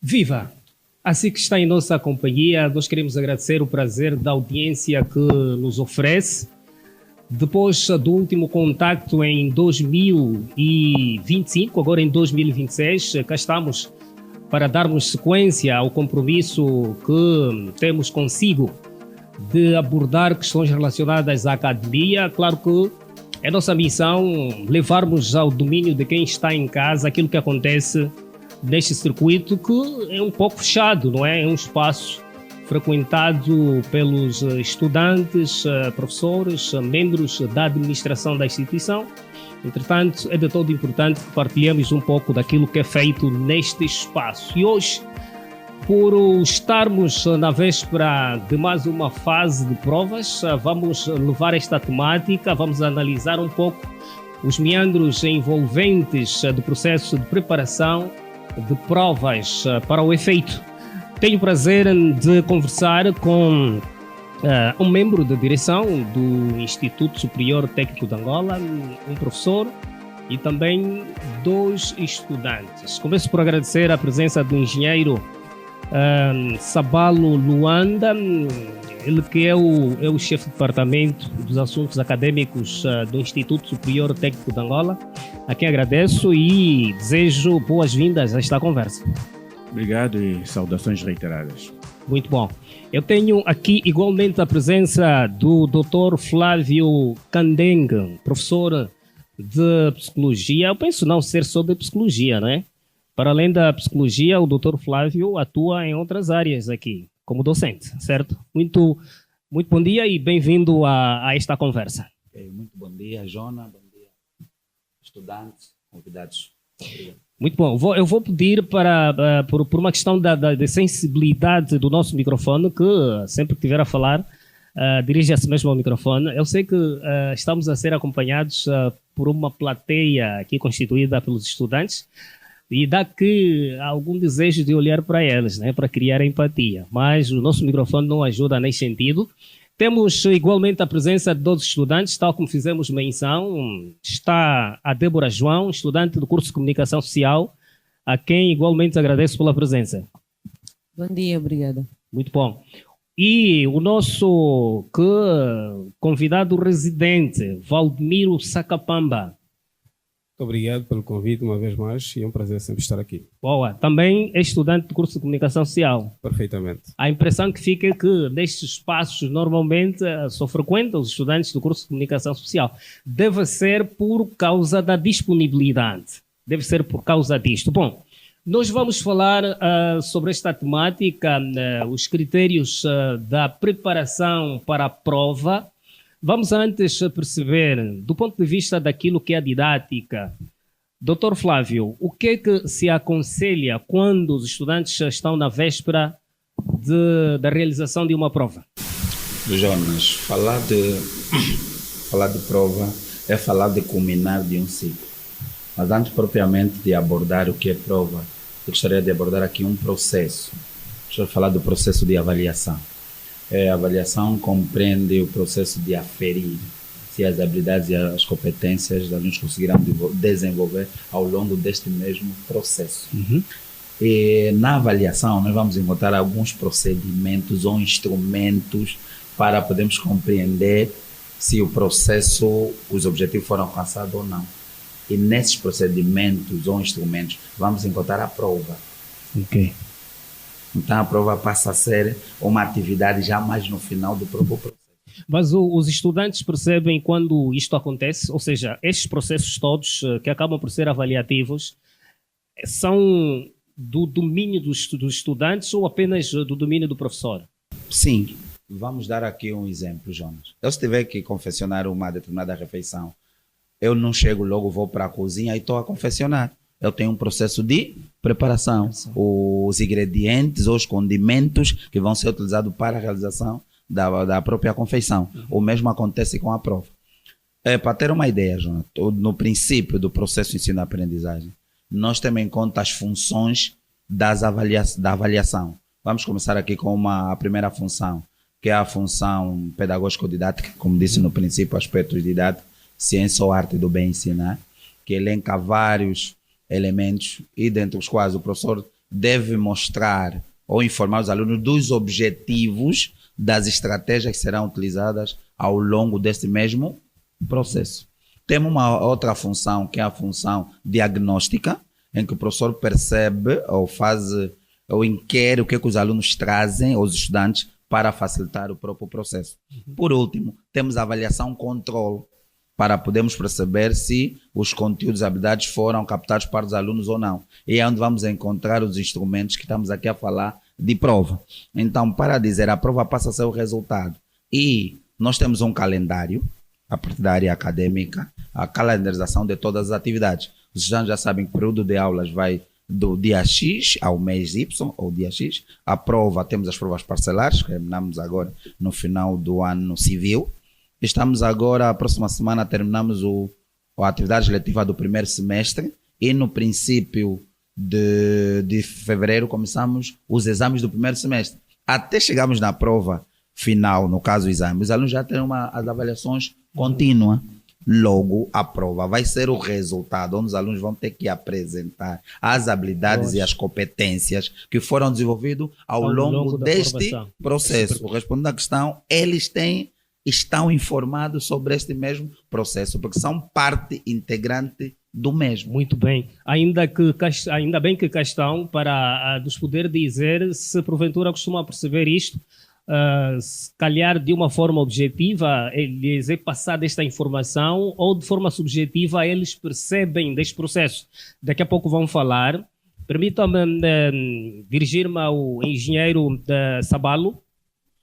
Viva! Assim que está em nossa companhia, nós queremos agradecer o prazer da audiência que nos oferece. Depois do último contacto em 2025, agora em 2026, cá estamos para darmos sequência ao compromisso que temos consigo de abordar questões relacionadas à academia. Claro que é nossa missão levarmos ao domínio de quem está em casa aquilo que acontece neste circuito, que é um pouco fechado, não é? É um espaço frequentado pelos estudantes, professores, membros da administração da instituição. Entretanto, é de todo importante que partilhemos um pouco daquilo que é feito neste espaço. E hoje, por estarmos na véspera de mais uma fase de provas, vamos levar esta temática, vamos analisar um pouco os meandros envolventes do processo de preparação de provas para o efeito. Tenho o prazer de conversar com um membro da direção do Instituto Superior Técnico de Angola, um professor e também dois estudantes. Começo por agradecer a presença do engenheiro Sabalo Luanda, ele que é o chefe de departamento dos assuntos acadêmicos do Instituto Superior Técnico de Angola, a quem agradeço e desejo boas-vindas a esta conversa. Obrigado e saudações reiteradas. Muito bom. Eu tenho aqui igualmente a presença do Dr. Flávio Candengue, professor de psicologia. Eu penso não ser só de psicologia, né? Para além da psicologia, o Dr. Flávio atua em outras áreas aqui, como docente, certo? Muito bom dia e bem-vindo a esta conversa. Muito bom dia, Jona. Bom dia, estudantes, convidados. Obrigado. Muito bom. Eu vou pedir por uma questão da sensibilidade do nosso microfone, que sempre que estiver a falar, dirija-se mesmo ao microfone. Eu sei que estamos a ser acompanhados por uma plateia aqui constituída pelos estudantes e dá que algum desejo de olhar para eles, né, para criar empatia. Mas o nosso microfone não ajuda nesse sentido. Temos igualmente a presença de dois estudantes, tal como fizemos menção. Está a Débora João, estudante do curso de Comunicação Social, a quem igualmente agradeço pela presença. Bom dia, obrigada. Muito bom. E o nosso convidado residente, Valdemiro Sacapamba. Muito obrigado pelo convite uma vez mais e é um prazer sempre estar aqui. Boa. Também é estudante do curso de Comunicação Social. Perfeitamente. A impressão que fica é que nestes espaços normalmente só frequentam os estudantes do curso de Comunicação Social. Deve ser por causa da disponibilidade. Deve ser por causa disto. Bom, nós vamos falar sobre esta temática, os critérios da preparação para a prova. Vamos antes perceber, do ponto de vista daquilo que é a didática, Dr. Flávio, o que é que se aconselha quando os estudantes estão na véspera da realização de uma prova? Jonas, falar de prova é falar de culminar de um ciclo. Mas antes propriamente de abordar o que é prova, eu gostaria de abordar aqui um processo. Gostaria de falar do processo de avaliação. A avaliação compreende o processo de aferir se as habilidades e as competências dos alunos conseguirão desenvolver ao longo deste mesmo processo. Uhum. E na avaliação nós vamos encontrar alguns procedimentos ou instrumentos para podermos compreender se o processo, os objetivos foram alcançados ou não. E nesses procedimentos ou instrumentos vamos encontrar a prova. Ok. Então a prova passa a ser uma atividade já mais no final do próprio processo. Mas os estudantes percebem quando isto acontece, ou seja, estes processos todos que acabam por ser avaliativos são do domínio dos estudantes ou apenas do domínio do professor? Sim. Vamos dar aqui um exemplo, Jonas. Eu se tiver que confeccionar uma determinada refeição, eu não chego logo, vou para a cozinha e estou a confeccionar. Eu tenho um processo de preparação. Os ingredientes ou os condimentos que vão ser utilizados para a realização da própria confeição. O mesmo acontece com a prova. Para ter uma ideia, Jonas, no princípio do processo de ensino-aprendizagem, nós temos em conta as funções da avaliação. Vamos começar aqui com a primeira função, que é a função pedagógico-didática, como disse no princípio, aspectos didáticos, ciência ou arte do bem ensinar, que elenca vários elementos e dentre os quais o professor deve mostrar ou informar os alunos dos objetivos das estratégias que serão utilizadas ao longo deste mesmo processo. Temos uma outra função, que é a função diagnóstica, em que o professor percebe ou faz ou inquire o que os alunos trazem, os estudantes, para facilitar o próprio processo. Por último, temos a avaliação controle, para podermos perceber se os conteúdos e habilidades foram captados para os alunos ou não. E é onde vamos encontrar os instrumentos que estamos aqui a falar de prova. Então, para dizer, a prova passa a ser o resultado. E nós temos um calendário, a partir da área acadêmica, a calendarização de todas as atividades. Os estudantes já sabem que o período de aulas vai do dia X ao mês Y, ou dia X. A prova, temos as provas parcelares, que terminamos agora no final do ano civil. Estamos agora, a próxima semana, terminamos a atividade letiva do primeiro semestre e no princípio de fevereiro começamos os exames do primeiro semestre. Até chegarmos na prova final, no caso o exame, os alunos já terão as avaliações contínuas. Logo, a prova vai ser o resultado, onde os alunos vão ter que apresentar as habilidades e as competências que foram desenvolvidas ao longo deste processo. Respondendo à questão, eles estão informados sobre este mesmo processo, porque são parte integrante do mesmo. Muito bem. Ainda bem que cá estão para nos poder dizer se porventura costumam perceber isto, se calhar de uma forma objetiva, eles é passada esta informação ou de forma subjetiva eles percebem deste processo. Daqui a pouco vão falar. Permitam-me dirigir-me ao engenheiro Sabalo.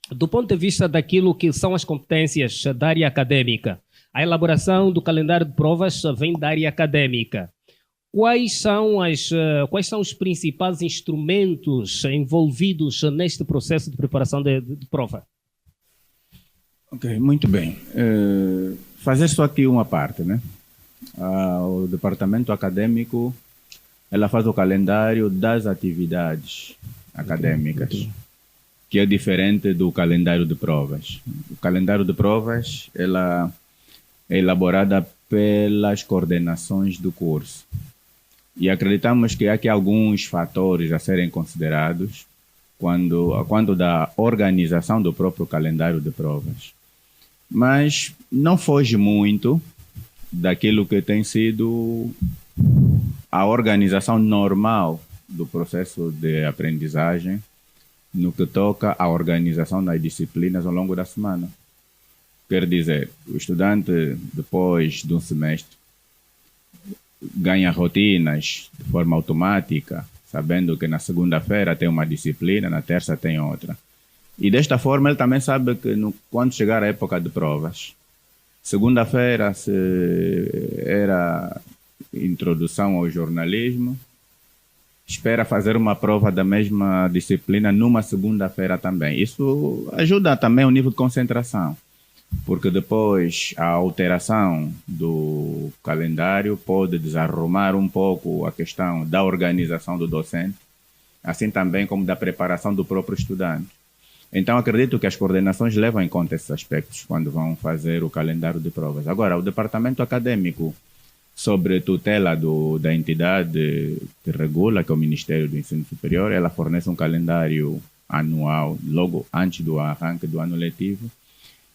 Do ponto de vista daquilo que são as competências da área acadêmica, a elaboração do calendário de provas vem da área acadêmica. Quais são os principais instrumentos envolvidos neste processo de preparação de prova? Ok, muito bem. Fazer só aqui uma parte, né? O departamento acadêmico, ela faz o calendário das atividades acadêmicas, que é diferente do calendário de provas. O calendário de provas, ela é elaborada pelas coordenações do curso. E acreditamos que há aqui alguns fatores a serem considerados quando da organização do próprio calendário de provas. Mas não foge muito daquilo que tem sido a organização normal do processo de aprendizagem no que toca à organização das disciplinas ao longo da semana. Quer dizer, o estudante, depois de um semestre, ganha rotinas de forma automática, sabendo que na segunda-feira tem uma disciplina, na terça tem outra. E desta forma ele também sabe que quando chegar a época de provas, segunda-feira era introdução ao jornalismo, espera fazer uma prova da mesma disciplina numa segunda-feira também. Isso ajuda também o nível de concentração, porque depois a alteração do calendário pode desarrumar um pouco a questão da organização do docente, assim também como da preparação do próprio estudante. Então acredito que as coordenações levam em conta esses aspectos quando vão fazer o calendário de provas. Agora, o departamento acadêmico, sob tutela da entidade que regula, que é o Ministério do Ensino Superior, ela fornece um calendário anual, logo antes do arranque do ano letivo,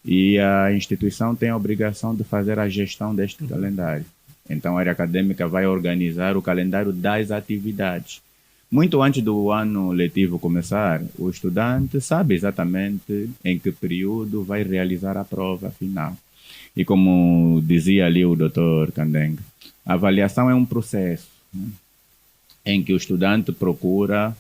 e a instituição tem a obrigação de fazer a gestão deste calendário. Então a área acadêmica vai organizar o calendário das atividades. Muito antes do ano letivo começar, o estudante sabe exatamente em que período vai realizar a prova final. E como dizia ali o Dr. Kandeng, a avaliação é um processo, né, em que o estudante procura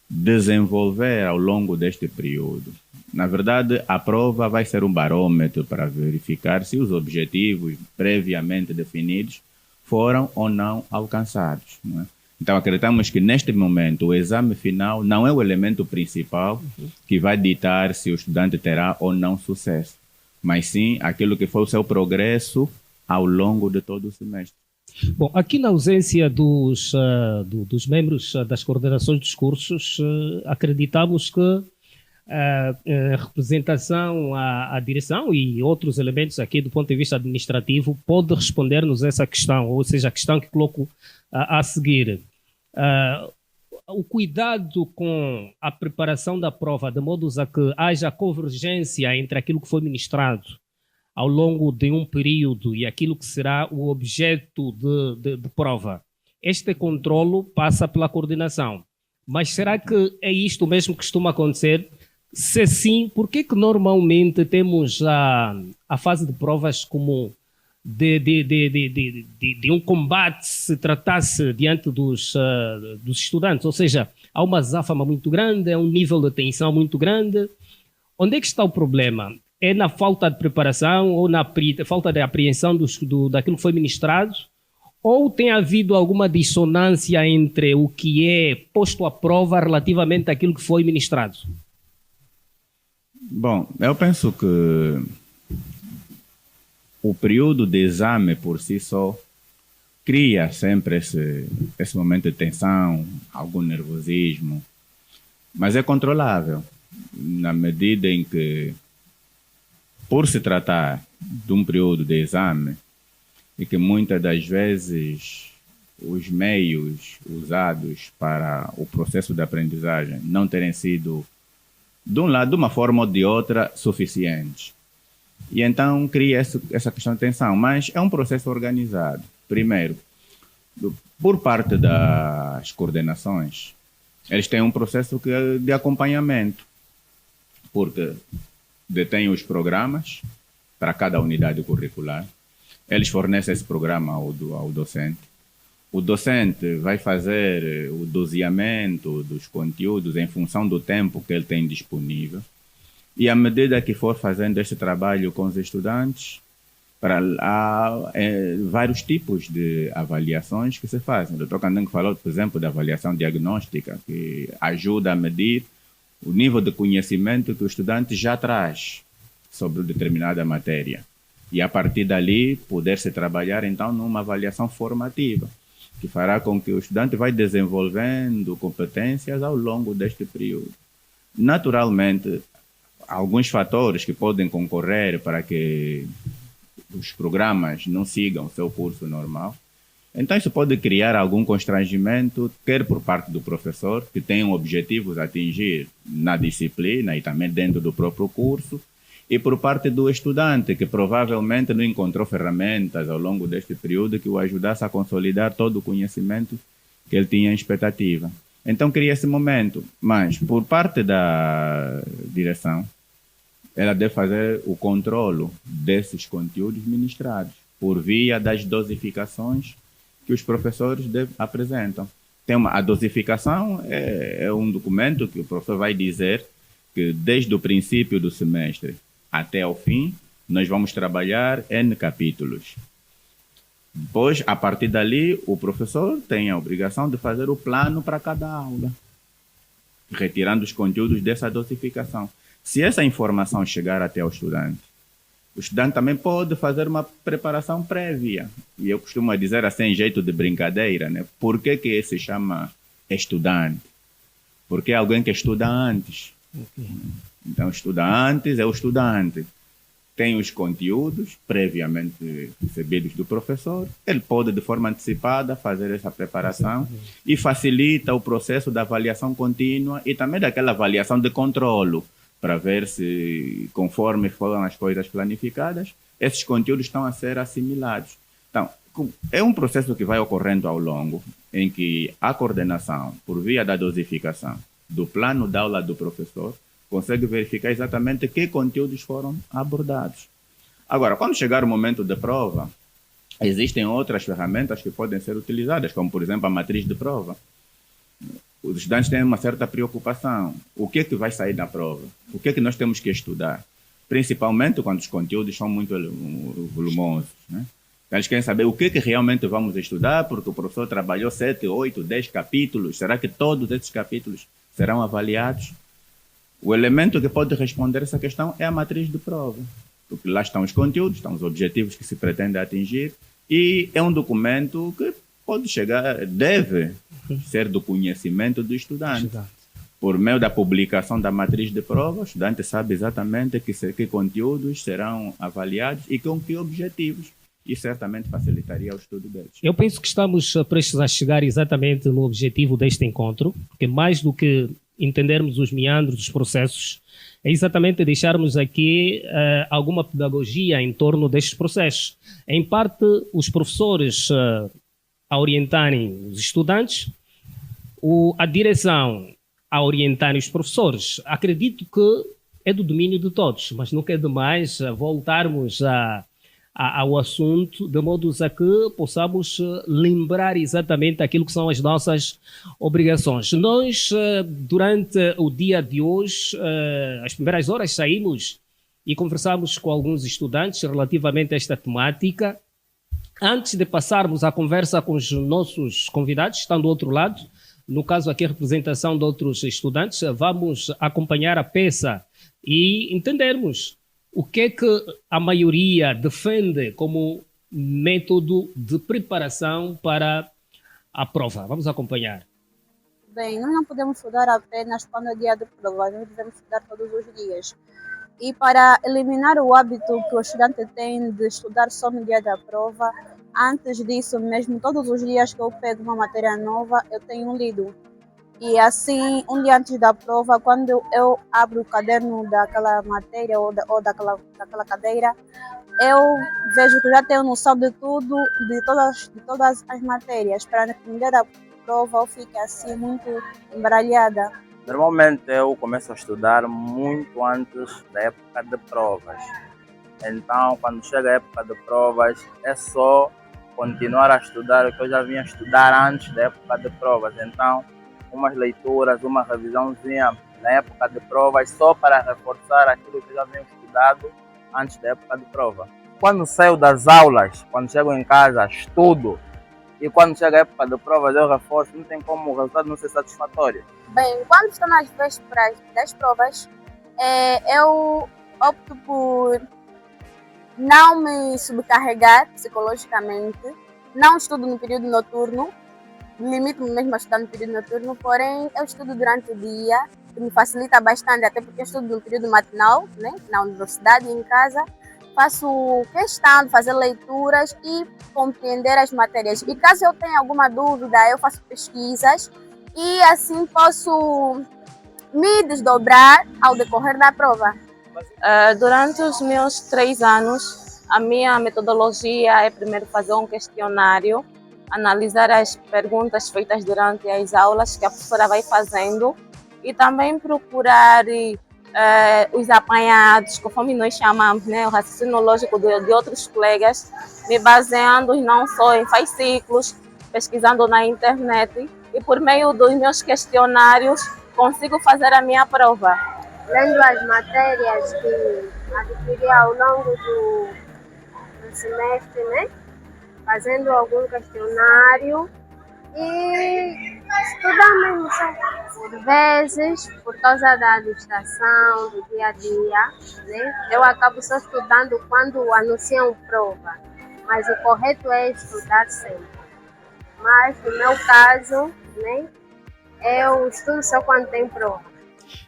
desenvolver ao longo deste período. Na verdade, a prova vai ser um barômetro para verificar se os objetivos previamente definidos foram ou não alcançados, né? Então, acreditamos que neste momento o exame final não é o elemento principal que vai ditar se o estudante terá ou não sucesso, mas sim aquilo que foi o seu progresso ao longo de todo o semestre. Bom, aqui na ausência dos membros das coordenações dos cursos, acreditamos que a representação, a direção e outros elementos aqui do ponto de vista administrativo pode responder-nos essa questão, ou seja, a questão que coloco a seguir. o cuidado com a preparação da prova, de modo a que haja convergência entre aquilo que foi ministrado ao longo de um período e aquilo que será o objeto de prova. Este controlo passa pela coordenação. Mas será que é isto mesmo que costuma acontecer? Se sim, por que normalmente temos a fase de provas como de um combate se tratasse diante dos estudantes? Ou seja, há uma azáfama muito grande, é um nível de tensão muito grande. Onde é que está o problema? É na falta de preparação ou na falta de apreensão daquilo que foi ministrado? Ou tem havido alguma dissonância entre o que é posto à prova relativamente àquilo que foi ministrado? Bom, eu penso que o período de exame por si só cria sempre esse momento de tensão, algum nervosismo, mas é controlável na medida em que, por se tratar de um período de exame, e que muitas das vezes os meios usados para o processo de aprendizagem não terem sido, de um lado, de uma forma ou de outra, suficientes. E então cria essa questão de tensão, mas é um processo organizado. Primeiro, por parte das coordenações, eles têm um processo de acompanhamento, porque detêm os programas para cada unidade curricular. Eles fornecem esse programa ao docente. O docente vai fazer o doseamento dos conteúdos em função do tempo que ele tem disponível. E à medida que for fazendo este trabalho com os estudantes, há vários tipos de avaliações que se fazem. O Dr. Candango falou, por exemplo, da avaliação diagnóstica, que ajuda a medir o nível de conhecimento que o estudante já traz sobre determinada matéria. E a partir dali poder-se trabalhar então numa avaliação formativa, que fará com que o estudante vai desenvolvendo competências ao longo deste período. Naturalmente, alguns fatores que podem concorrer para que os programas não sigam o seu curso normal. Então isso pode criar algum constrangimento, quer por parte do professor, que tem objetivos a atingir na disciplina e também dentro do próprio curso, e por parte do estudante, que provavelmente não encontrou ferramentas ao longo deste período que o ajudasse a consolidar todo o conhecimento que ele tinha em expectativa. Então cria esse momento, mas por parte da direção, ela deve fazer o controlo desses conteúdos ministrados por via das dosificações que os professores apresentam. A dosificação é um documento que o professor vai dizer que desde o princípio do semestre até o fim, nós vamos trabalhar N capítulos. Depois, a partir dali, o professor tem a obrigação de fazer o plano para cada aula, retirando os conteúdos dessa dosificação. Se essa informação chegar até o estudante também pode fazer uma preparação prévia. E eu costumo dizer assim, em jeito de brincadeira, né? Por que se chama estudante? Porque é alguém que estuda antes. Okay. Então, estuda antes é o estudante. Tem os conteúdos previamente recebidos do professor. Ele pode, de forma antecipada, fazer essa preparação e facilita o processo da avaliação contínua e também daquela avaliação de controlo, para ver se, conforme foram as coisas planificadas, esses conteúdos estão a ser assimilados. Então, é um processo que vai ocorrendo ao longo, em que a coordenação, por via da dosificação do plano de aula do professor, consegue verificar exatamente que conteúdos foram abordados. Agora, quando chegar o momento da prova, existem outras ferramentas que podem ser utilizadas, como, por exemplo, a matriz de prova. Os estudantes têm uma certa preocupação. O que é que vai sair da prova? O que é que nós temos que estudar? Principalmente quando os conteúdos são muito volumosos, né? Eles querem saber o que é que realmente vamos estudar, porque o professor trabalhou 7, 8, 10 capítulos. Será que todos esses capítulos serão avaliados? O elemento que pode responder essa questão é a matriz de prova, porque lá estão os conteúdos, estão os objetivos que se pretende atingir, e é um documento que pode chegar, deve ser do conhecimento do estudante. Por meio da publicação da matriz de prova, o estudante sabe exatamente que conteúdos serão avaliados e com que objetivos. e certamente facilitaria o estudo deles. Eu penso que estamos prestes a chegar exatamente no objetivo deste encontro, porque mais do que entendermos os meandros dos processos, é exatamente deixarmos aqui alguma pedagogia em torno destes processos. Em parte, os professores a orientarem os estudantes, a direção a orientarem os professores. Acredito que é do domínio de todos, mas nunca é demais voltarmos ao assunto, de modo a que possamos lembrar exatamente aquilo que são as nossas obrigações. Nós, durante o dia de hoje, as primeiras horas saímos e conversamos com alguns estudantes relativamente a esta temática. Antes de passarmos a conversa com os nossos convidados, que estão do outro lado, no caso aqui a representação de outros estudantes, vamos acompanhar a peça e entendermos o que é que a maioria defende como método de preparação para a prova. Vamos acompanhar. Bem, nós não podemos estudar apenas quando é dia de prova, nós devemos estudar todos os dias. E para eliminar o hábito que o estudante tem de estudar só no dia da prova, antes disso mesmo, todos os dias que eu pego uma matéria nova, eu tenho lido. E assim, um dia antes da prova, quando eu abro o caderno daquela matéria ou daquela cadeira, eu vejo que já tenho noção de tudo, de todas as matérias, para que no dia da prova eu fique assim muito embaralhada. Normalmente eu começo a estudar muito antes da época de provas. Então, quando chega a época de provas, é só continuar a estudar o que eu já vinha estudar antes da época de provas. Então, umas leituras, uma revisãozinha na época de provas, só para reforçar aquilo que eu já vinha estudado antes da época de prova. Quando saio das aulas, quando chego em casa, estudo. E quando chega a época de provas, eu reforço. Não tem como o resultado não ser satisfatório. Bem, quando estou nas vésperas das provas, eu opto por não me subcarregar psicologicamente, não estudo no período noturno, limito-me mesmo a estudar no período noturno, porém eu estudo durante o dia, que me facilita bastante, até porque eu estudo no período matinal, né, na universidade e em casa. Faço questão de fazer leituras e compreender as matérias. E caso eu tenha alguma dúvida, eu faço pesquisas e assim posso me desdobrar ao decorrer da prova. Durante os meus 3 anos, a minha metodologia é primeiro fazer um questionário, analisar as perguntas feitas durante as aulas que a professora vai fazendo e também procurar os apanhados, conforme nós chamamos, né, o raciocínio lógico de outros colegas, me baseando não só em fascículos, pesquisando na internet e por meio dos meus questionários consigo fazer a minha prova. Lendo as matérias que adquiri ao longo do semestre, né? Fazendo algum questionário e estudando por vezes, por causa da distração, do dia a dia, né? Eu acabo só estudando quando anunciam prova, mas o correto é estudar sempre. Mas no meu caso, né? Eu estudo só quando tem prova.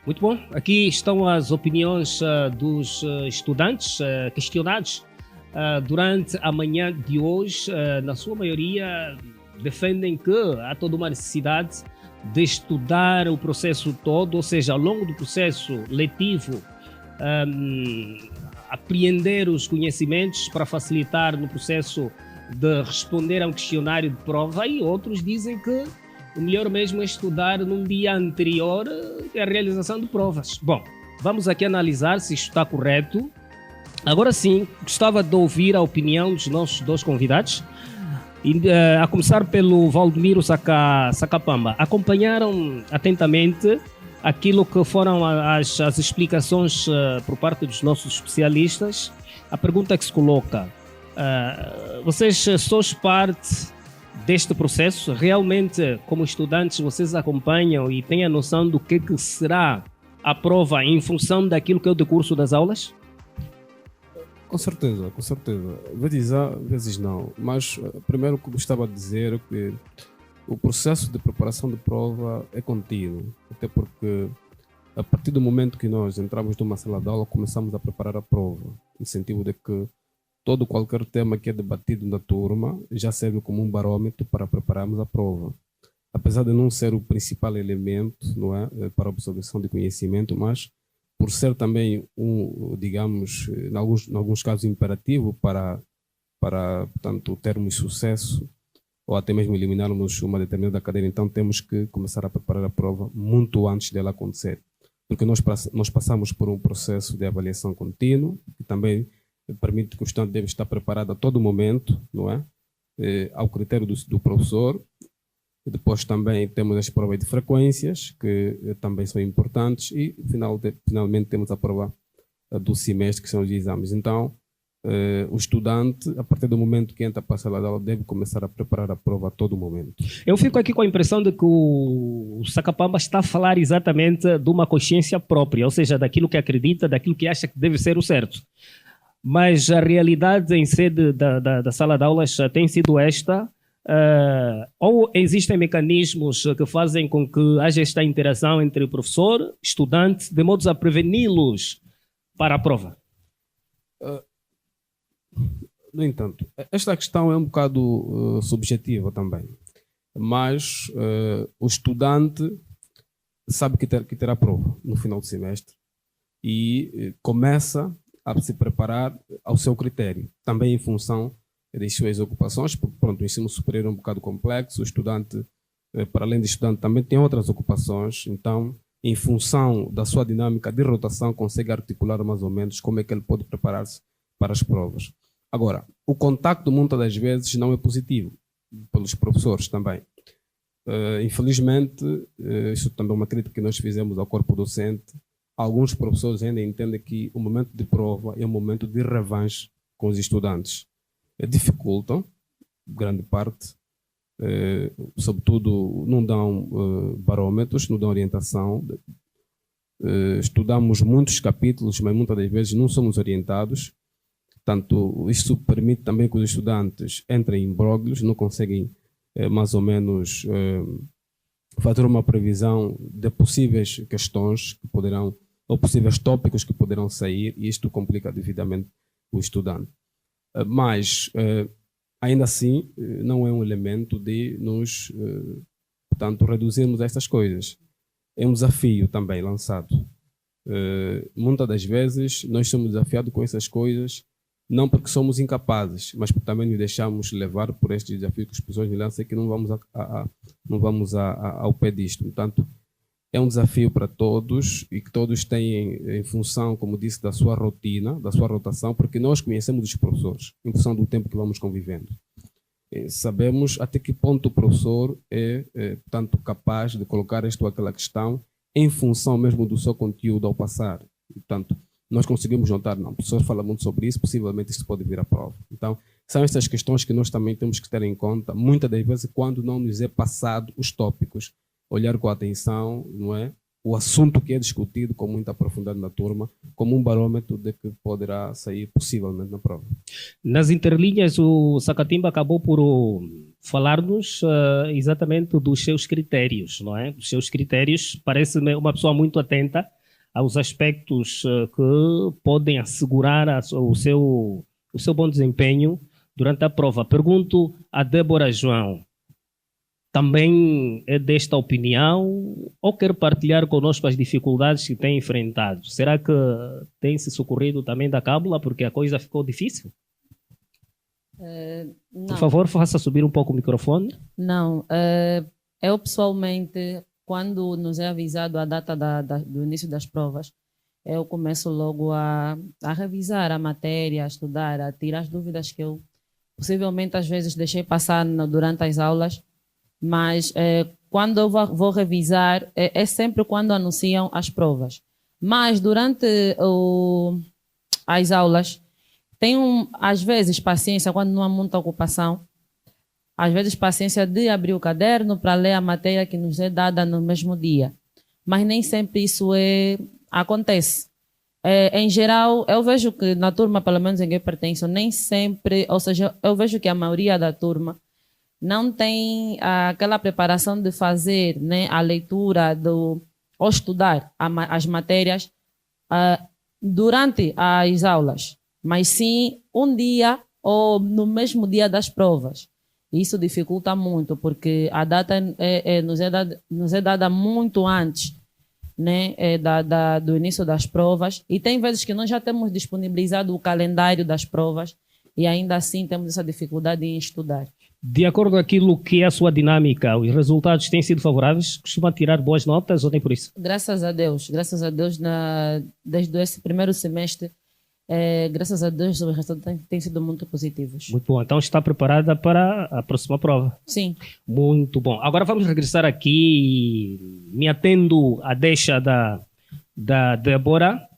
Muito bom. Aqui estão as opiniões dos estudantes questionados durante a manhã de hoje. Na sua maioria, defendem que há toda uma necessidade de estudar o processo todo, ou seja, ao longo do processo letivo, apreender os conhecimentos para facilitar no processo de responder a um questionário de prova, e outros dizem que o melhor mesmo é estudar num dia anterior à realização de provas. Bom, vamos aqui analisar se isto está correto. Agora sim, gostava de ouvir a opinião dos nossos 2 convidados. A começar pelo Valdemiro Sacapamba. Acompanharam atentamente aquilo que foram as explicações por parte dos nossos especialistas. A pergunta que se coloca, vocês sois parte deste processo? Realmente, como estudantes, vocês acompanham e têm a noção do que será a prova em função daquilo que é o decurso das aulas? Com certeza, com certeza. Vezes há, vezes não. Mas primeiro o que gostava de dizer é que o processo de preparação de prova é contínuo. Até porque a partir do momento que nós entramos numa sala de aula, começamos a preparar a prova. No sentido de que todo qualquer tema que é debatido na turma já serve como um barômetro para prepararmos a prova. Apesar de não ser o principal elemento, não é, para a absorção de conhecimento, mas por ser também digamos, em alguns casos imperativo para portanto, termos sucesso ou até mesmo eliminarmos uma determinada cadeira, então temos que começar a preparar a prova muito antes dela acontecer. Porque nós passamos por um processo de avaliação contínua, que também permite que o estudante deve estar preparado a todo momento, não é? Ao critério do professor. E depois também temos as provas de frequências, que também são importantes, e finalmente temos a prova do semestre, que são os exames. Então, o estudante, a partir do momento que entra para a sala de aula, deve começar a preparar a prova a todo momento. Eu fico aqui com a impressão de que o Sacapamba está a falar exatamente de uma consciência própria, ou seja, daquilo que acredita, daquilo que acha que deve ser o certo. Mas a realidade em sede da sala de aulas tem sido esta, ou existem mecanismos que fazem com que haja esta interação entre o professor e estudante, de modo a preveni-los para a prova? No entanto, esta questão é um bocado subjetiva também, mas o estudante sabe que terá prova no final do semestre e começa a se preparar ao seu critério, também em função das suas ocupações, porque pronto, o ensino superior é um bocado complexo, o estudante, para além de estudante, também tem outras ocupações, então, em função da sua dinâmica de rotação, consegue articular mais ou menos como é que ele pode preparar-se para as provas. Agora, o contacto muitas das vezes não é positivo, pelos professores também. Infelizmente, isso também é uma crítica que nós fizemos ao corpo docente. Alguns professores ainda entendem que o momento de prova é um momento de revanche com os estudantes. Dificultam, grande parte, sobretudo não dão barômetros, não dão orientação. Estudamos muitos capítulos, mas muitas das vezes não somos orientados. Portanto, isso permite também que os estudantes entrem em imbróglios, não conseguem mais ou menos fazer uma previsão de possíveis questões que poderão, ou possíveis tópicos que poderão sair, e isto complica devidamente o estudante. Mas, ainda assim, não é um elemento de nos, portanto, reduzirmos estas coisas. É um desafio também lançado. Muitas das vezes nós somos desafiados com essas coisas, não porque somos incapazes, mas porque também nos deixamos levar por estes desafios que as pessoas nos lançam, que não vamos ao pé disto. Portanto, é um desafio para todos e que todos têm em função, como disse, da sua rotina, da sua rotação, porque nós conhecemos os professores, em função do tempo que vamos convivendo. Sabemos até que ponto o professor portanto, capaz de colocar esta ou aquela questão em função mesmo do seu conteúdo ao passar. Portanto, nós conseguimos notar, não, o professor fala muito sobre isso, possivelmente isso pode vir à prova. Então, são estas questões que nós também temos que ter em conta, muitas das vezes, quando não nos é passado os tópicos. Olhar com atenção, não é? O assunto que é discutido com muita profundidade na turma, como um barômetro de que poderá sair possivelmente na prova. Nas interlinhas, o Sacatimba acabou por falar-nos exatamente dos seus critérios, não é? Os seus critérios, parece-me uma pessoa muito atenta aos aspectos que podem assegurar o seu bom desempenho durante a prova. Pergunto a Débora João, também é desta opinião ou quer partilhar conosco as dificuldades que tem enfrentado? Será que tem se socorrido também da cábula porque a coisa ficou difícil? Não. Por favor, faça subir um pouco o microfone. Não, eu pessoalmente, quando nos é avisado a data do início das provas, eu começo logo a revisar a matéria, a estudar, a tirar as dúvidas que eu possivelmente às vezes deixei passar durante as aulas, mas quando eu vou revisar, é sempre quando anunciam as provas. Mas durante as aulas, tenho às vezes paciência, quando não há muita ocupação, às vezes paciência de abrir o caderno para ler a matéria que nos é dada no mesmo dia. Mas nem sempre isso acontece. Em geral, eu vejo que na turma, pelo menos em que eu pertenço, nem sempre, ou seja, eu vejo que a maioria da turma não tem aquela preparação de fazer, né, a leitura ou estudar as matérias durante as aulas. mas sim um dia ou no mesmo dia das provas. Isso dificulta muito, porque a data nos é dada muito antes, né, do início das provas, e tem vezes que nós já temos disponibilizado o calendário das provas e ainda assim temos essa dificuldade em estudar. De acordo com aquilo que é a sua dinâmica, os resultados têm sido favoráveis? Costuma tirar boas notas ou nem por isso? Graças a Deus, desde esse primeiro semestre, graças a Deus os resultados têm sido muito positivos. Muito bom, então está preparada para a próxima prova? Sim. Muito bom. Agora vamos regressar aqui, me atendo à deixa da Débora.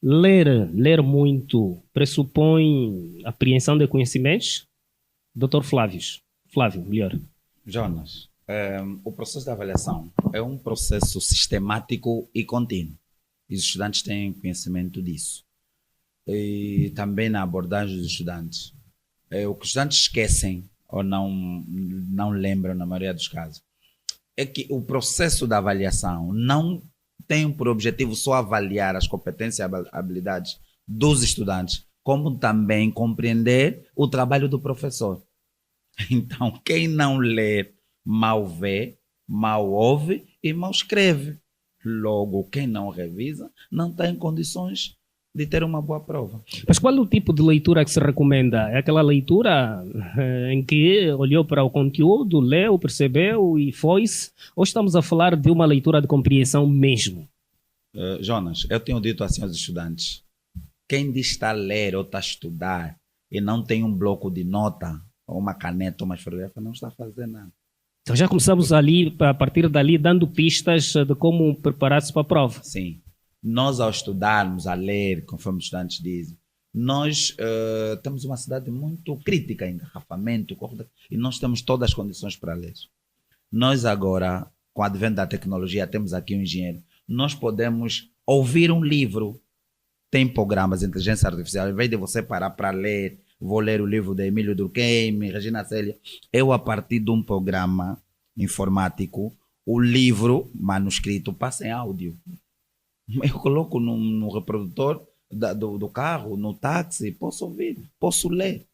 Ler muito pressupõe apreensão de conhecimentos? Dr. Flávio, melhor. Jonas, o processo de avaliação é um processo sistemático e contínuo. E os estudantes têm conhecimento disso. E também na abordagem dos estudantes. O que os estudantes esquecem ou não lembram, na maioria dos casos, é que o processo da avaliação não tem por objetivo só avaliar as competências e habilidades dos estudantes, como também compreender o trabalho do professor. Então, quem não lê, mal vê, mal ouve e mal escreve. Logo, quem não revisa não tem condições de ter uma boa prova. Mas qual é o tipo de leitura que se recomenda? É aquela leitura em que olhou para o conteúdo, leu, percebeu e foi-se? Ou estamos a falar de uma leitura de compreensão mesmo? Jonas, eu tenho dito assim aos estudantes, quem diz está a ler ou está a estudar e não tem um bloco de nota, ou uma caneta, ou uma esfregafa, não está a fazer nada. Então já começamos ali, a partir dali, dando pistas de como preparar-se para a prova. Sim. Nós, ao estudarmos, a ler, conforme os estudantes dizem, nós temos uma cidade muito crítica, engarrafamento, e nós temos todas as condições para ler. Nós agora, com o advento da tecnologia, temos aqui um engenheiro, nós podemos ouvir um livro, tem programas de inteligência artificial, ao invés de você parar para ler, vou ler o livro de Emílio Durkheim, Regina Célia, eu, a partir de um programa informático, o livro manuscrito passa em áudio. Eu coloco no reprodutor do carro, no táxi, posso ouvir, posso ler.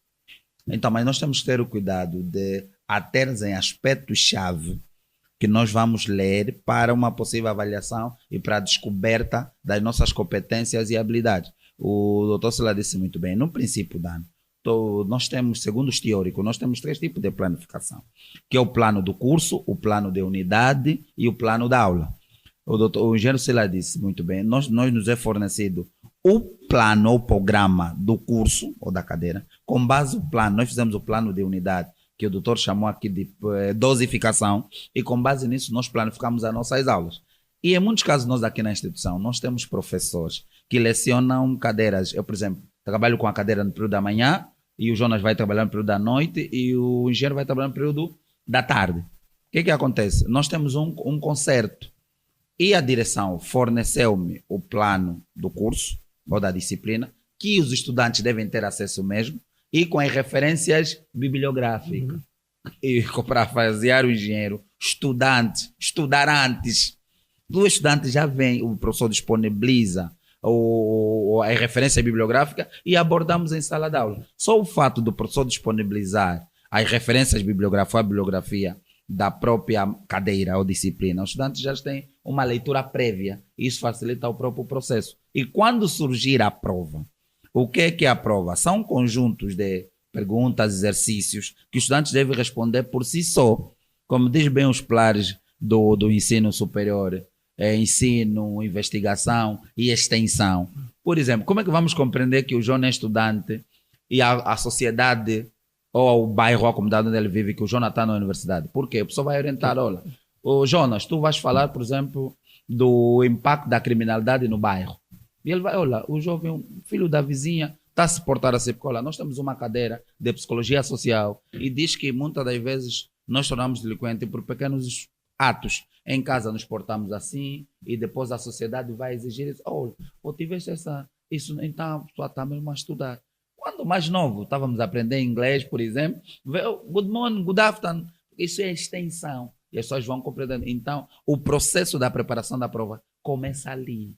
Então, mas nós temos que ter o cuidado de atermos em aspectos-chave que nós vamos ler para uma possível avaliação e para a descoberta das nossas competências e habilidades. O doutor Sila disse muito bem, no princípio do ano, nós temos, segundo os teóricos, nós temos 3 tipos de planificação, que é o plano do curso, o plano de unidade e o plano da aula. O engenheiro Sila disse muito bem, nós nos é fornecido o plano ou programa do curso ou da cadeira, com base no plano, nós fizemos o plano de unidade, que o doutor chamou aqui de dosificação, e com base nisso nós planificamos as nossas aulas. E em muitos casos nós aqui na instituição, nós temos professores que lecionam cadeiras. Eu, por exemplo, trabalho com a cadeira no período da manhã, e o Jonas vai trabalhar no período da noite, e o engenheiro vai trabalhar no período da tarde. O que acontece? Nós temos um concerto, e a direção forneceu-me o plano do curso, ou da disciplina, que os estudantes devem ter acesso mesmo, e com as referências bibliográficas. E para fazer o engenheiro, estudar antes. O estudante já vem, o professor disponibiliza a referência bibliográfica e abordamos em sala de aula. Só o fato do professor disponibilizar as referências bibliográficas, a bibliografia da própria cadeira ou disciplina, os estudantes já têm uma leitura prévia. Isso facilita o próprio processo. E quando surgir a prova, o que é a prova? São conjuntos de perguntas, exercícios que os estudantes devem responder por si só. Como diz bem os pilares do ensino superior, ensino, investigação e extensão. Por exemplo, como é que vamos compreender que o Jonas é estudante e a sociedade ou o bairro, a comunidade onde ele vive, que o Jonas está na universidade? Por quê? A pessoa vai orientar, olha, o Jonas, tu vais falar, por exemplo, do impacto da criminalidade no bairro. E ele vai, olha, o jovem, o filho da vizinha, está a se portar assim, porque olha, nós temos uma cadeira de psicologia social e diz que muitas das vezes nós tornamos delinquentes por pequenos atos. Em casa nos portamos assim e depois a sociedade vai exigir isso. Olha, tiveste isso, então a pessoa está mesmo a estudar. Quando mais novo, estávamos a aprender inglês, por exemplo, good morning, good afternoon, isso é extensão. E as pessoas vão compreendendo. Então, o processo da preparação da prova começa ali.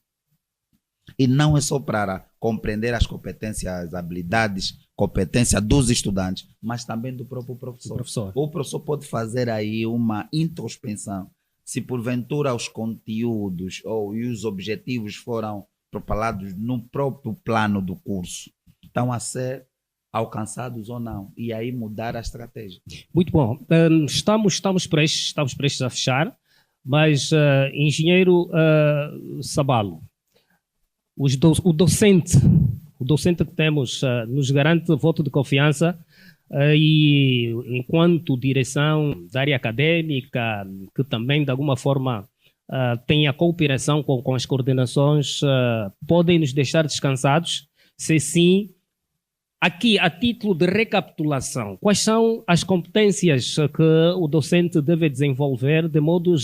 E não é só para compreender as competências, as habilidades, competência dos estudantes, mas também do próprio professor. O professor pode fazer aí uma introspecção. Se porventura os conteúdos e os objetivos foram propalados no próprio plano do curso, estão a ser alcançados ou não, e aí mudar a estratégia. Muito bom. Estamos prestes a fechar, mas, engenheiro Sabalo, o docente que temos nos garante voto de confiança e enquanto direção da área acadêmica, que também de alguma forma tem a cooperação com as coordenações, podem nos deixar descansados? Se sim, aqui, a título de recapitulação, quais são as competências que o docente deve desenvolver de modo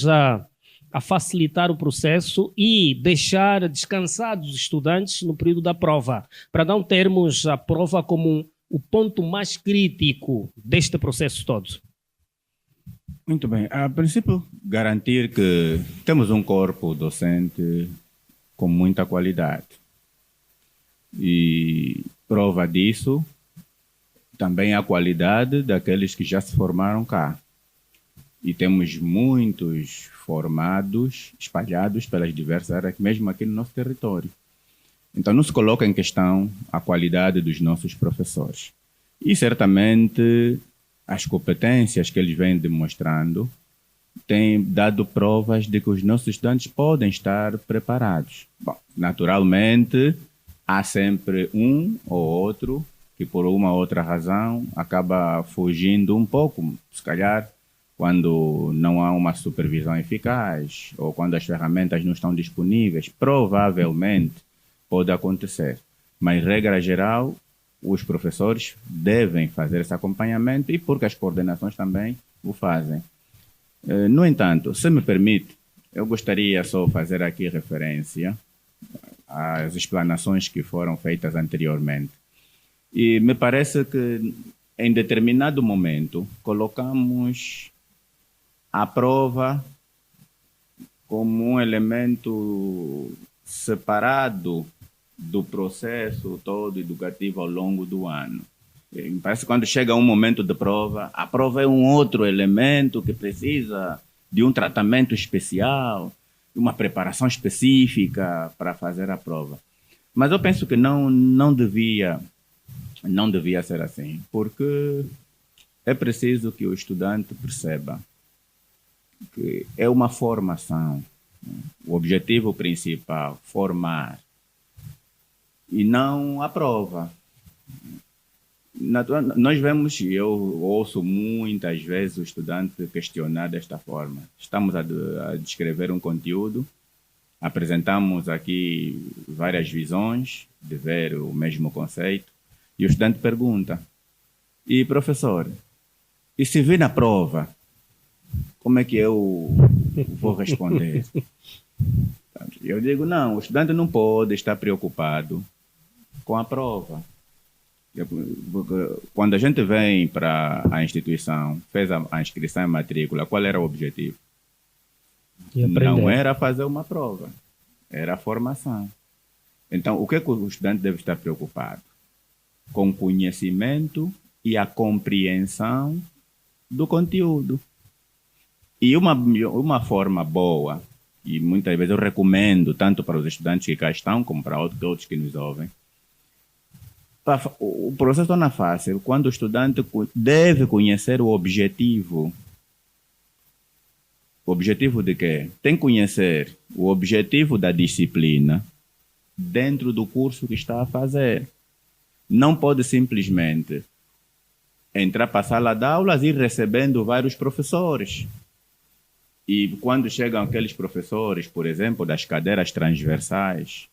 a facilitar o processo e deixar descansados os estudantes no período da prova, para não termos a prova como o ponto mais crítico deste processo todo? Muito bem. A princípio, garantir que temos um corpo docente com muita qualidade. E prova disso também a qualidade daqueles que já se formaram cá. E temos muitos formados, espalhados pelas diversas áreas, mesmo aqui no nosso território. Então, não se coloca em questão a qualidade dos nossos professores. E, certamente, as competências que eles vêm demonstrando têm dado provas de que os nossos estudantes podem estar preparados. Bom, naturalmente, há sempre um ou outro que, por uma ou outra razão, acaba fugindo um pouco, se calhar, quando não há uma supervisão eficaz ou quando as ferramentas não estão disponíveis. Provavelmente pode acontecer. Mas, regra geral, os professores devem fazer esse acompanhamento e porque as coordenações também o fazem. No entanto, se me permite, eu gostaria só de fazer aqui referência às explanações que foram feitas anteriormente. E me parece que, em determinado momento, colocamos a prova como um elemento separado do processo todo educativo ao longo do ano. Me parece que quando chega um momento de prova, a prova é um outro elemento que precisa de um tratamento especial, de uma preparação específica para fazer a prova. Mas eu penso que não devia ser assim, porque é preciso que o estudante perceba que é uma formação. O objetivo principal, formar, e não a prova. Nós vemos, e eu ouço muitas vezes o estudante questionar desta forma. Estamos a descrever um conteúdo, apresentamos aqui várias visões de ver o mesmo conceito, e o estudante pergunta: e professor, e se vir na prova, como é que eu vou responder? Eu digo, não, o estudante não pode estar preocupado com a prova. Quando a gente vem para a instituição, fez a inscrição em matrícula, qual era o objetivo? Não era fazer uma prova, era a formação. Então, o que o estudante deve estar preocupado? Com o conhecimento e a compreensão do conteúdo. E uma forma boa, e muitas vezes eu recomendo, tanto para os estudantes que cá estão, como para outros que nos ouvem, o processo torna fácil quando o estudante deve conhecer o objetivo. O objetivo de quê? Tem que conhecer o objetivo da disciplina dentro do curso que está a fazer. Não pode simplesmente entrar para a sala de aulas e ir recebendo vários professores. E quando chegam aqueles professores, por exemplo, das cadeiras transversais,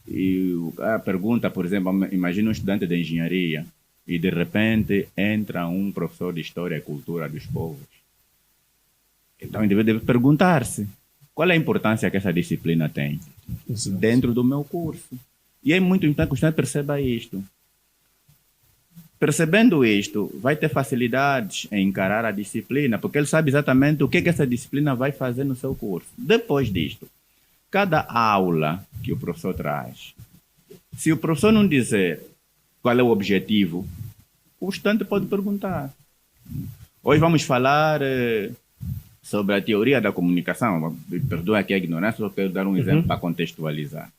e a pergunta, por exemplo, imagina um estudante de engenharia e de repente entra um professor de História e Cultura dos Povos. Então ele deve perguntar-se qual é a importância que essa disciplina tem dentro do meu curso. E é muito importante que o estudante perceba isto. Percebendo isto, vai ter facilidades em encarar a disciplina, porque ele sabe exatamente o que essa disciplina vai fazer no seu curso. Depois disto, cada aula que o professor traz. Se o professor não dizer qual é o objetivo, o estudante pode perguntar. Hoje vamos falar sobre a teoria da comunicação. Perdoa aqui a ignorância, só quero dar um exemplo para contextualizar.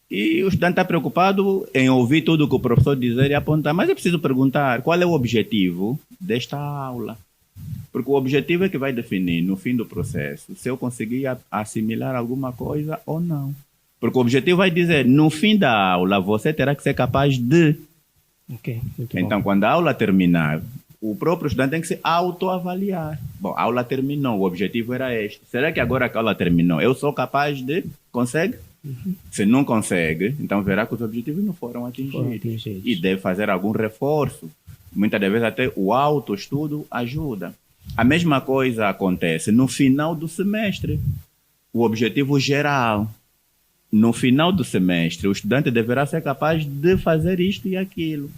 E o estudante está preocupado em ouvir tudo o que o professor dizer e apontar, mas é preciso perguntar qual é o objetivo desta aula. Porque o objetivo é que vai definir, no fim do processo, se eu conseguir assimilar alguma coisa ou não. Porque o objetivo vai dizer, no fim da aula, você terá que ser capaz de... Ok, muito Então, bom. quando a aula terminar, o próprio estudante tem que se autoavaliar. Bom, a aula terminou, o objetivo era este. Será que agora que a aula terminou, eu sou capaz de... Consegue? Se não consegue, então verá que os objetivos não foram atingidos. E deve fazer algum reforço. Muitas das vezes até o autoestudo ajuda. A mesma coisa acontece no final do semestre. O objetivo geral. No final do semestre, o estudante deverá ser capaz de fazer isto e aquilo.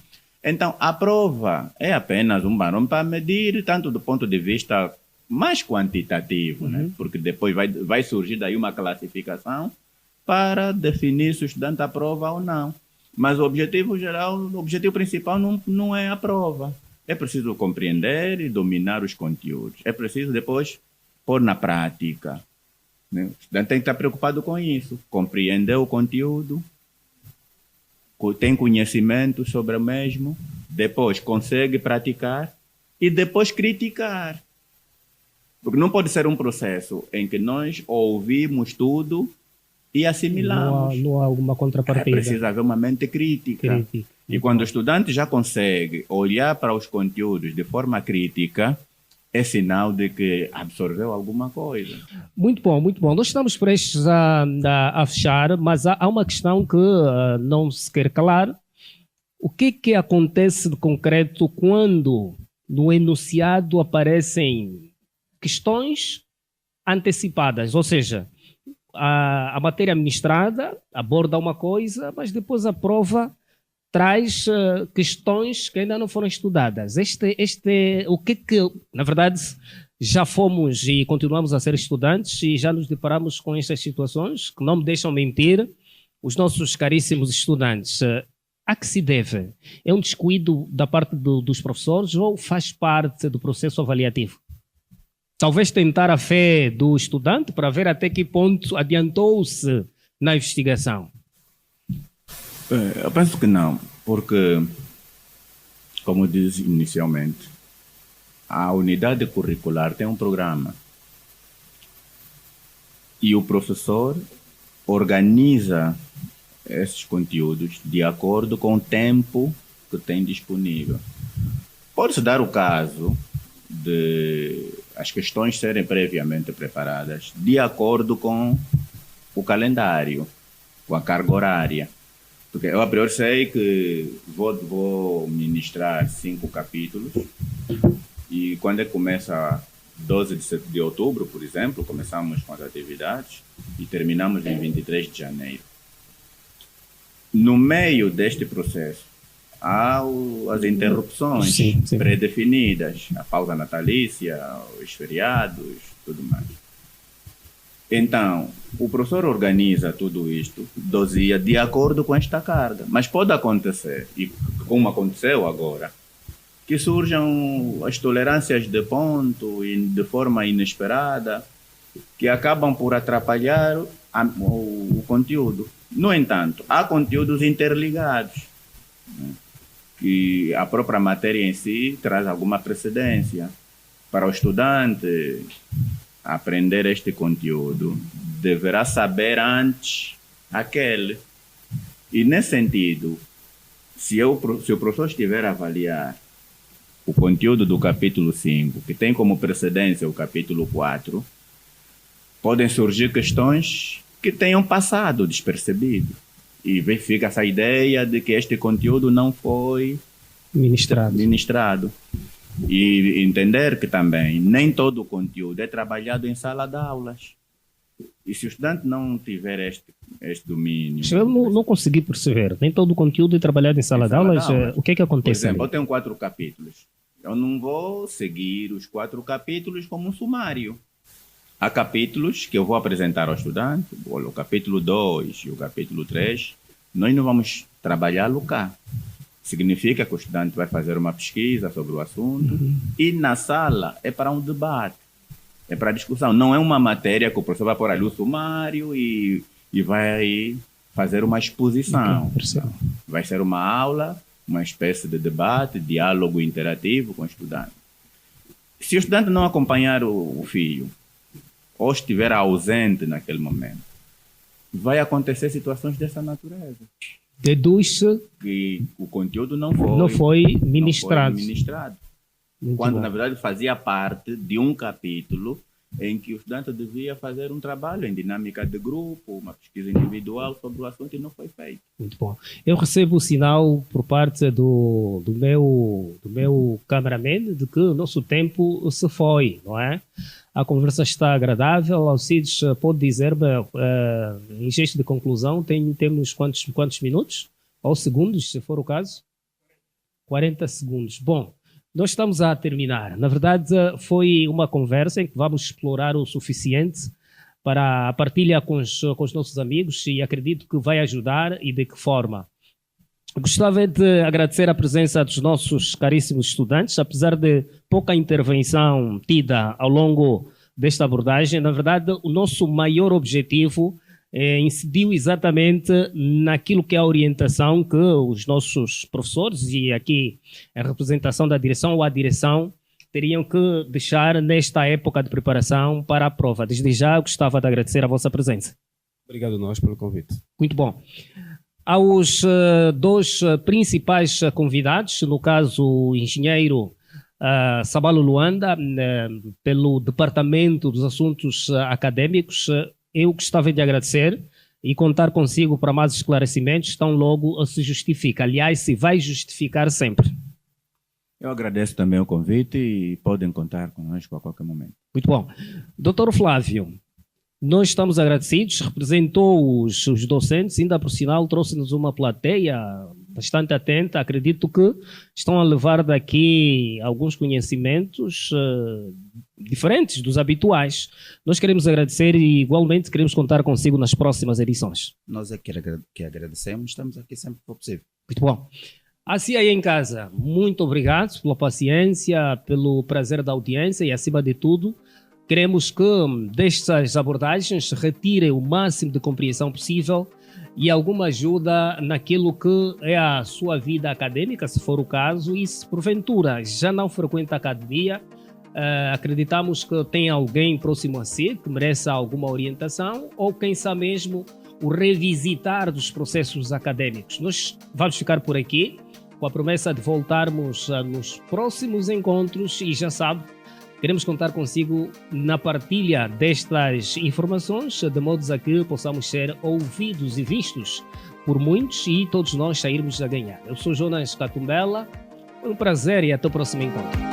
Então, a prova é apenas um barômetro para medir, tanto do ponto de vista mais quantitativo, né? Porque depois vai surgir daí uma classificação para definir se o estudante aprova ou não. Mas o objetivo geral, o objetivo principal não é a prova. É preciso compreender e dominar os conteúdos. É preciso depois pôr na prática. Né? O estudante tem que estar preocupado com isso. Compreender o conteúdo, tem conhecimento sobre o mesmo, depois consegue praticar e depois criticar. Porque não pode ser um processo em que nós ouvimos tudo e assimilamos. Não há alguma contrapartida. Precisa haver uma mente crítica. E quando o estudante já consegue olhar para os conteúdos de forma crítica, é sinal de que absorveu alguma coisa. Muito bom, muito bom. Nós estamos prestes a fechar, mas há uma questão que não se quer calar. O que acontece de concreto quando no enunciado aparecem questões antecipadas? Ou seja, a matéria ministrada aborda uma coisa, mas depois a prova traz questões que ainda não foram estudadas. O que, na verdade, já fomos e continuamos a ser estudantes e já nos deparamos com estas situações que não me deixam mentir os nossos caríssimos estudantes. A que se deve? É um descuido da parte dos professores ou faz parte do processo avaliativo? Talvez tentar a fé do estudante para ver até que ponto adiantou-se na investigação. Eu penso que não, porque, como disse inicialmente, a unidade curricular tem um programa e o professor organiza esses conteúdos de acordo com o tempo que tem disponível. Pode-se dar o caso de as questões serem previamente preparadas de acordo com o calendário, com a carga horária. Porque eu, a priori, sei que vou ministrar 5 capítulos e quando é que começa 12 de outubro, por exemplo, começamos com as atividades e terminamos em 23 de janeiro. No meio deste processo, há as interrupções pré-definidas, a pausa natalícia, os feriados, tudo mais. Então, o professor organiza tudo isto, dosea de acordo com esta carga. Mas pode acontecer, e como aconteceu agora, que surjam as tolerâncias de ponto e de forma inesperada, que acabam por atrapalhar o conteúdo. No entanto, há conteúdos interligados, né, que a própria matéria em si traz alguma precedência. Para o estudante aprender este conteúdo, deverá saber antes aquele. E nesse sentido, se o professor estiver a avaliar o conteúdo do capítulo 5, que tem como precedência o capítulo 4, podem surgir questões que tenham passado despercebido. E fica essa ideia de que este conteúdo não foi ministrado. E entender que também nem todo o conteúdo é trabalhado em sala de aulas. E se o estudante não tiver este domínio... Eu não consegui perceber. Nem todo o conteúdo é trabalhado em sala de aulas. O que é que acontece? Por exemplo, eu tenho 4 capítulos. Eu não vou seguir os 4 capítulos como um sumário. Há capítulos que eu vou apresentar ao estudante, o capítulo 2 e o capítulo 3, nós não vamos trabalhá-lo cá. Significa que o estudante vai fazer uma pesquisa sobre o assunto e na sala é para um debate, é para discussão. Não é uma matéria que o professor vai pôr ali o sumário e vai fazer uma exposição. Vai ser uma aula, uma espécie de debate, diálogo interativo com o estudante. Se o estudante não acompanhar o filho, ou estiver ausente naquele momento, vai acontecer situações dessa natureza. Deduz-se que o conteúdo não foi ministrado. Quando, na verdade, fazia parte de um capítulo em que o estudante devia fazer um trabalho em dinâmica de grupo, uma pesquisa individual sobre o assunto, e não foi feito. Muito bom. Eu recebo o sinal por parte do meu cameraman de que o nosso tempo se foi, não é? A conversa está agradável. Alcides, pode dizer-me, em gesto de conclusão, temos quantos minutos? Ou segundos, se for o caso? 40 segundos. Bom, nós estamos a terminar. Na verdade, foi uma conversa em que vamos explorar o suficiente para a partilha com os nossos amigos e acredito que vai ajudar e de que forma. Gostava de agradecer a presença dos nossos caríssimos estudantes, apesar de pouca intervenção tida ao longo desta abordagem. Na verdade, o nosso maior objetivo incidiu exatamente naquilo que é a orientação que os nossos professores e aqui a representação da direção ou a direção teriam que deixar nesta época de preparação para a prova. Desde já, gostava de agradecer a vossa presença. Obrigado a nós pelo convite. Muito bom. Aos dois principais convidados, no caso o engenheiro Sabalo Luanda, pelo Departamento dos Assuntos Acadêmicos, eu gostava de agradecer e contar consigo para mais esclarecimentos, tão logo se justifica. Aliás, se vai justificar sempre. Eu agradeço também o convite e podem contar conosco a qualquer momento. Muito bom. Doutor Flávio, nós estamos agradecidos, representou os docentes, ainda por sinal trouxe-nos uma plateia bastante atenta. Acredito que estão a levar daqui alguns conhecimentos diferentes dos habituais. Nós queremos agradecer e igualmente queremos contar consigo nas próximas edições. Nós é que agradecemos, estamos aqui sempre que for possível. Muito bom. Assim aí em casa, muito obrigado pela paciência, pelo prazer da audiência e acima de tudo, queremos que destas abordagens retirem o máximo de compreensão possível e alguma ajuda naquilo que é a sua vida acadêmica, se for o caso, e se porventura já não frequenta a academia, acreditamos que tem alguém próximo a si que mereça alguma orientação ou quem sabe mesmo o revisitar dos processos acadêmicos. Nós vamos ficar por aqui com a promessa de voltarmos nos próximos encontros e já sabe, queremos contar consigo na partilha destas informações, de modo a que possamos ser ouvidos e vistos por muitos e todos nós sairmos a ganhar. Eu sou Jonas Catumbela, foi um prazer e até o próximo encontro.